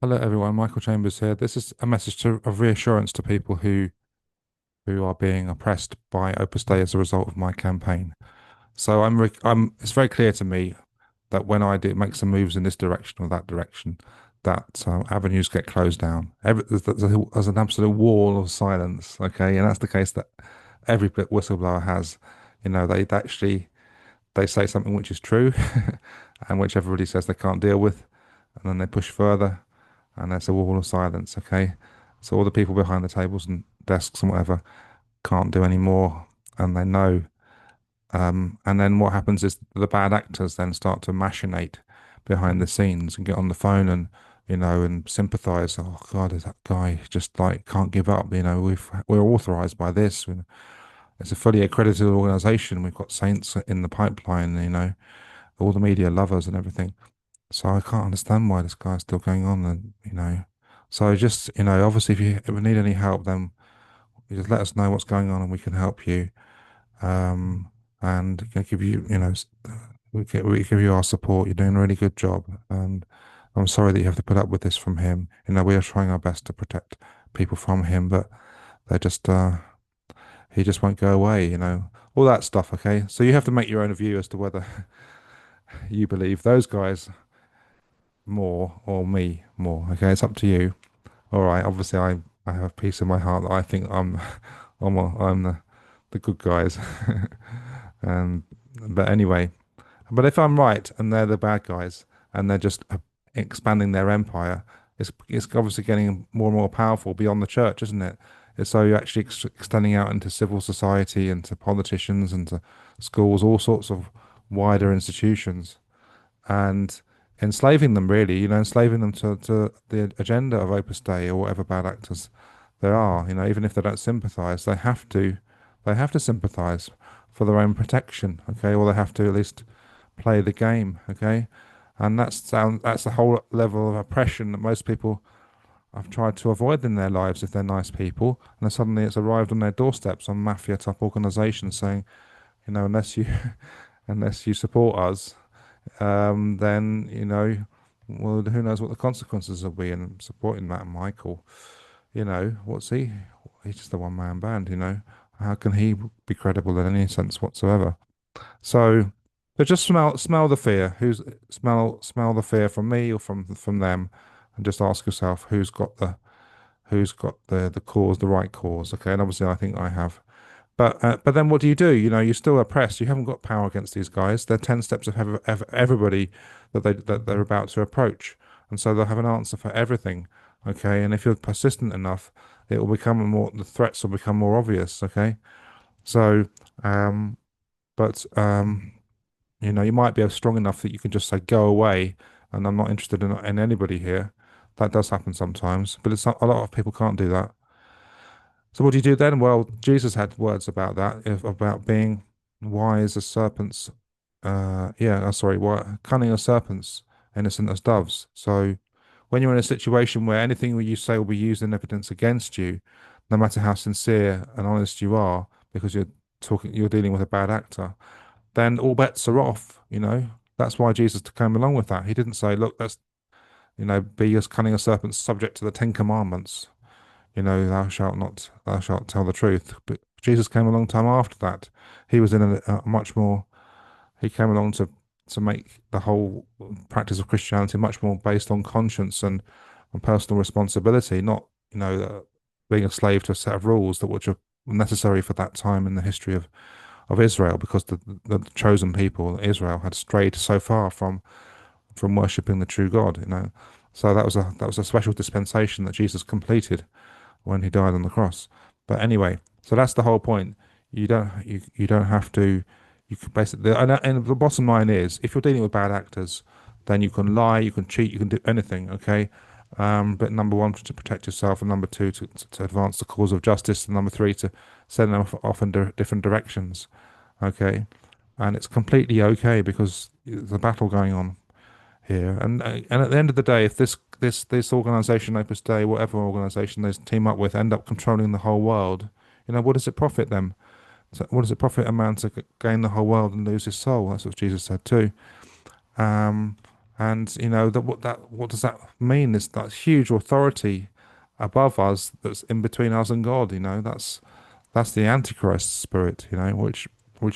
Hello everyone, Michael Chambers here. This is a message of reassurance to people who are being oppressed by Opus Dei as a result of my campaign. So it's very clear to me that when I do make some moves in this direction or that direction, that avenues get closed down. There's an absolute wall of silence, okay, and that's the case that every whistleblower has. They actually they say something which is true, and which everybody says they can't deal with, and then they push further, and there's a wall of silence. Okay, so all the people behind the tables and desks and whatever can't do any more, and they know. And then what happens is the bad actors then start to machinate behind the scenes and get on the phone and sympathize. Oh God, is that guy just like can't give up? We're authorized by this. It's a fully accredited organization. We've got saints in the pipeline. All the media lovers and everything. So I can't understand why this guy's still going on. And. So just, obviously, if you ever need any help, then you just let us know what's going on and we can help you. Um, and can give you, we give you our support. You're doing a really good job. And I'm sorry that you have to put up with this from him. We are trying our best to protect people from him, but they just, he just won't go away, all that stuff. Okay. So you have to make your own view as to whether you believe those guys more or me more. Okay, it's up to you. All right. Obviously, I have peace in my heart that I think I'm the good guys. And but anyway, but if I'm right and they're the bad guys and they're just expanding their empire, it's obviously getting more and more powerful beyond the church, isn't it? So you're actually extending out into civil society, into politicians, into schools, all sorts of wider institutions and enslaving them really, enslaving them to the agenda of Opus Dei or whatever bad actors there are, even if they don't sympathize, they have to sympathize for their own protection, okay, or they have to at least play the game, okay, and that's the whole level of oppression that most people have tried to avoid in their lives if they're nice people, and then suddenly it's arrived on their doorsteps on mafia type organizations saying, unless you unless you support us then well, who knows what the consequences will be in supporting that Michael. What's he? He's just a one-man band. How can he be credible in any sense whatsoever? So, but just smell the fear. Smell the fear from me or from them, and just ask yourself who's got the cause, the right cause. Okay, and obviously I think I have. But then what do? You're still oppressed. You haven't got power against these guys. They're 10 steps ahead of everybody that they're about to approach, and so they'll have an answer for everything. Okay, and if you're persistent enough, the threats will become more obvious. Okay, so um, but you might be strong enough that you can just say go away, and I'm not interested in anybody here. That does happen sometimes, but a lot of people can't do that. So what do you do then? Well, Jesus had words about that, about being wise as serpents. Sorry, cunning as serpents, innocent as doves. So when you're in a situation where anything you say will be used in evidence against you, no matter how sincere and honest you are, because you're dealing with a bad actor, then all bets are off. That's why Jesus came along with that. He didn't say, look, let's, be as cunning as serpents, subject to the Ten Commandments. Thou shalt tell the truth. But Jesus came a long time after that. He was in a much more, he came along to make the whole practice of Christianity much more based on conscience and personal responsibility, not, being a slave to a set of rules which are necessary for that time in the history of Israel, because the chosen people, Israel, had strayed so far from worshipping the true God. So that was a special dispensation that Jesus completed when he died on the cross. But anyway, so that's the whole point. You don't have to. You can basically, and the bottom line is, if you're dealing with bad actors, then you can lie, you can cheat, you can do anything. Okay, but number one, to protect yourself, and number two, to advance the cause of justice, and number three, to send them off in different directions. Okay, and it's completely okay because there's a battle going on here. And at the end of the day, if this organization, Opus Dei, whatever organization they team up with, end up controlling the whole world, what does it profit them? So what does it profit a man to gain the whole world and lose his soul? That's what Jesus said too. Um, And what does that mean? Is that huge authority above us that's in between us and God? That's the Antichrist spirit, which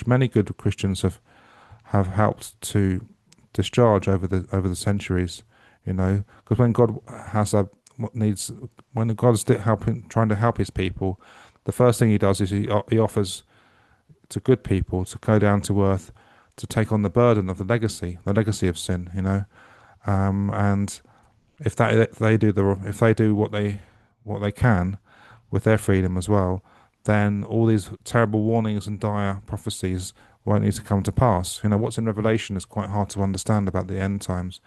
many good Christians have helped to discharge over the centuries, because when God has a what needs when God's helping trying to help His people, the first thing He does is He offers to good people to go down to earth to take on the burden of the legacy of sin, and if they do what they can with their freedom as well, then all these terrible warnings and dire prophecies won't need to come to pass. What's in Revelation is quite hard to understand about the end times.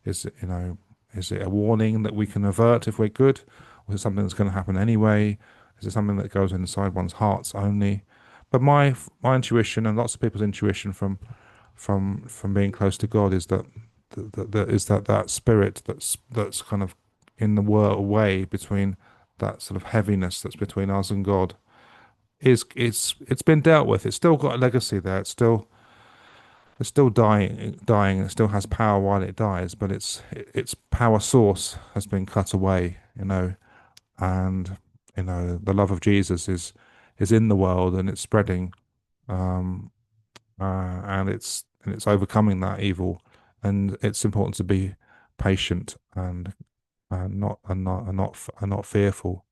Is it, you know, is it a warning that we can avert if we're good, or is it something that's going to happen anyway? Is it something that goes inside one's hearts only? But my intuition and lots of people's intuition from being close to God is that spirit that's kind of in the world way between that sort of heaviness that's between us and God is it's been dealt with. It's still got a legacy there. It's still dying. It still has power while it dies, but its power source has been cut away. And the love of Jesus is in the world and it's spreading. Um, and it's overcoming that evil, and it's important to be patient and not fearful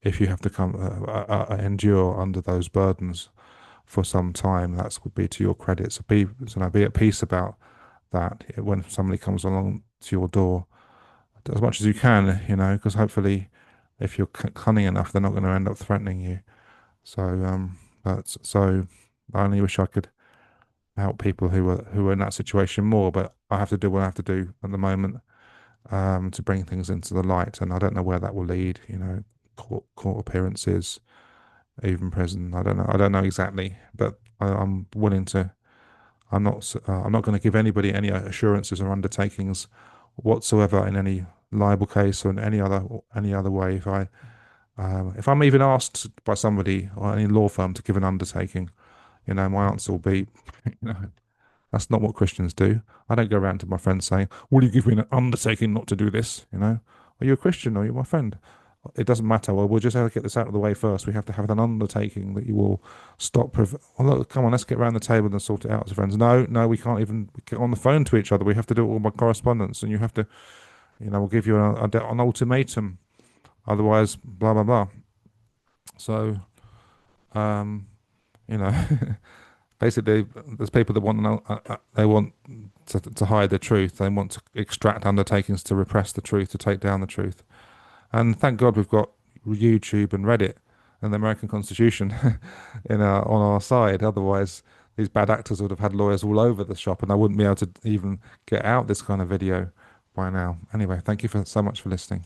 if you have to come endure under those burdens for some time. That would be to your credit. So be at peace about that when somebody comes along to your door as much as you can, because hopefully, if you're cunning enough, they're not going to end up threatening you. So I only wish I could help people who are in that situation more. But I have to do what I have to do at the moment to bring things into the light, and I don't know where that will lead. Court appearances, even prison. I don't know exactly, but I'm willing to. I'm not going to give anybody any assurances or undertakings whatsoever in any libel case or in any other way. If I'm even asked by somebody or any law firm to give an undertaking, my answer will be, you know, that's not what Christians do. I don't go around to my friends saying, "Will you give me an undertaking not to do this?" Are you a Christian or are you my friend? It doesn't matter. Well, we'll just have to get this out of the way first. We have to have an undertaking that you will stop. Oh, look, come on, let's get around the table and sort it out as friends. No, no, we can't even get on the phone to each other. We have to do it all by correspondence, and you have to, we'll give you an ultimatum. Otherwise, blah blah blah. So, um, you know, basically, there's people that they want to hide the truth. They want to extract undertakings to repress the truth, to take down the truth. And thank God we've got YouTube and Reddit and the American Constitution on our side. Otherwise, these bad actors would have had lawyers all over the shop, and I wouldn't be able to even get out this kind of video by now. Anyway, thank you so much for listening.